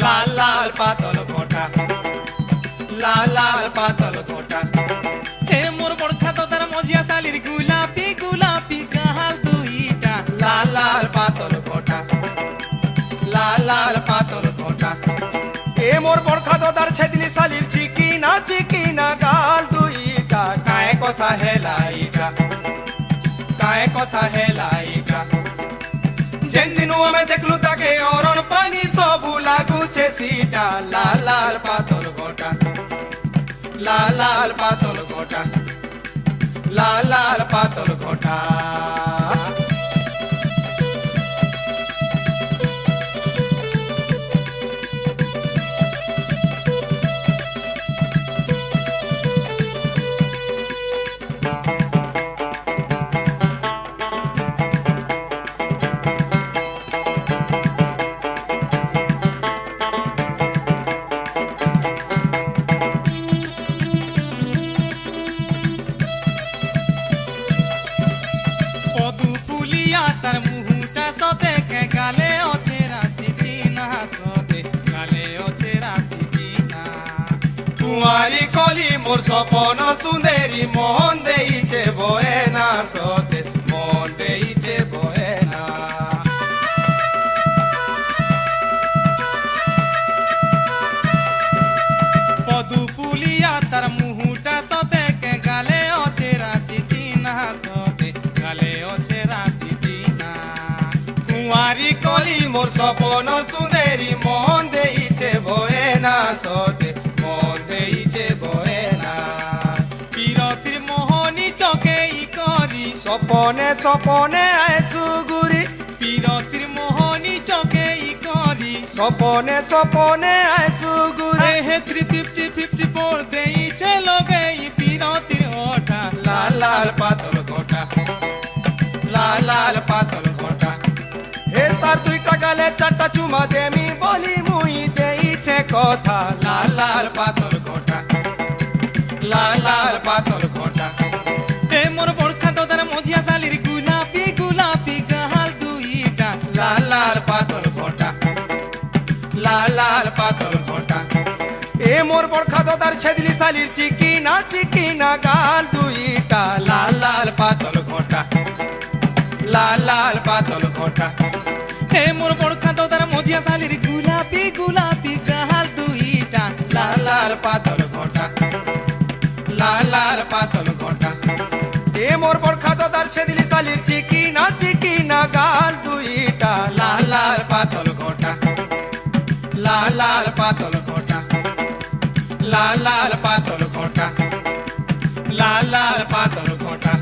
লাল লাল পাতল ঘটা, লাল লাল পাতল ঘটা। হে মোর বড়খা তো তার মজিয়া শালির গোলাপি গোলাপি গাল দুইটা। লাল লাল পাতল ঘটা, লাল লাল পাতল ঘটা। এ মোর বরখা দাদার ছেদিলি শালির চিকিনা গাল দুইটা। কায় কথা হেলাইটা, কায় কথা হেলাইটা। যেদিন আমি দেখলু তাকে অরণ পানি সবু লাগুছে সিটা। লাল লাল পাতল ঘটা, লাল লাল পাতল ঘটা, লাল লাল পাতল ঘটা। পদু পুলিয়া তার মুহুটা সতে কে গালে অছে রাশি চিনা সতে গালে অছে রাশি চিনা। কুমারী কলি মোর সপন সুন্দরী মন দেইছে বয়না সতে মন দেইছে বয়না। পদু পুলিয়া তার মুহুটা সতে কে গালে অছে রাশি চিনা সতে গালে অছে রাশি চিনা। কুমারী কলি মোর সপন সুন্দরী মন দেইছে বয়না সতে মন দেইছে বয়না। বিরতির মোহনী চকেই করি সপনে সপনে আইসু গুরি। বিরতির মোহনী চকেই করি সপনে সপনে আইসু গুরি। হে 350-54 দেইছে লগেই বিরতির ওটা। লাল লাল পাতল ঘটা, লাল লাল পাতল ঘটা। হে তার দুইটা গালে চারটা চুমা দেমি বলি মুই দেইছে কথা। লাল লাল পাতল ঘটা, লাল লাল পাতল ঘটা। হে মোর বড়খা দাদার মজিয়া শালির গোলাপি গোলাপি গাল দুইটা। লাল লাল পাতল ঘটা, লাল লাল পাতল ঘটা। এ মোর বরখা দাদার ছেদিলি শালির চিকিনা গাল দুইটা। লাল লাল পাতল ঘটা, লাল লাল পাতল ঘটা। হে মোর বড়খা দাদার মজিয়া শালির গোলাপি গোলাপি গাল দুইটা। লাল লাল পাতল ঘটা, লাল লাল পাতল ঘটা। এ মোর বরখা দাদার ছেদিলি শালির চিকিনা গাল দুইটা। লাল লাল পাতল ঘটা, লাল লাল পাতল ঘটা, লাল লাল পাতল ঘটা, লাল লাল পাতল ঘটা।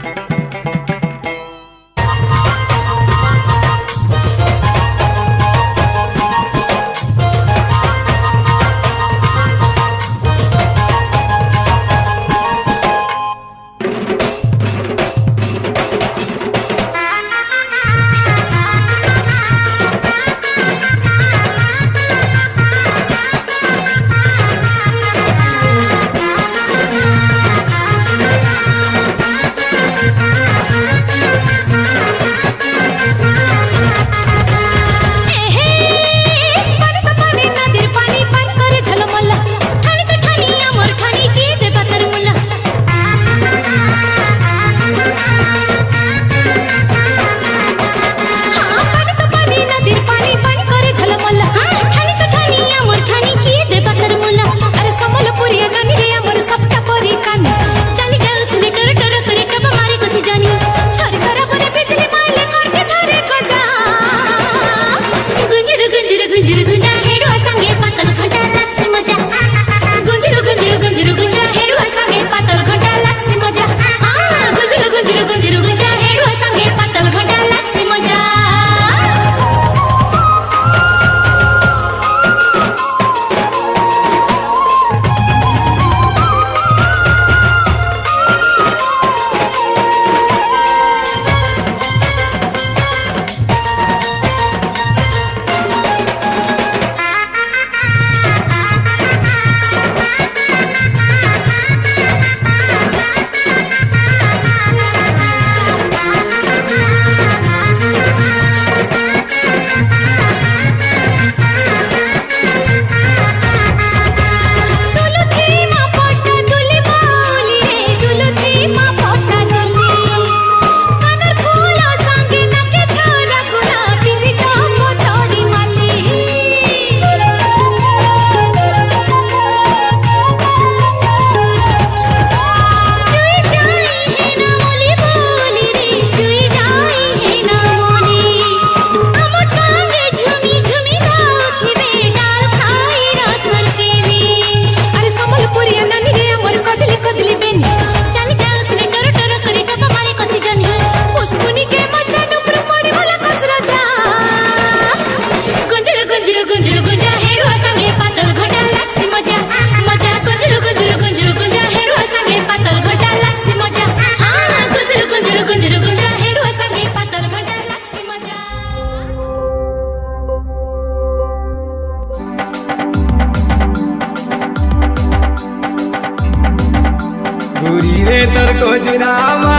তোর কচুরা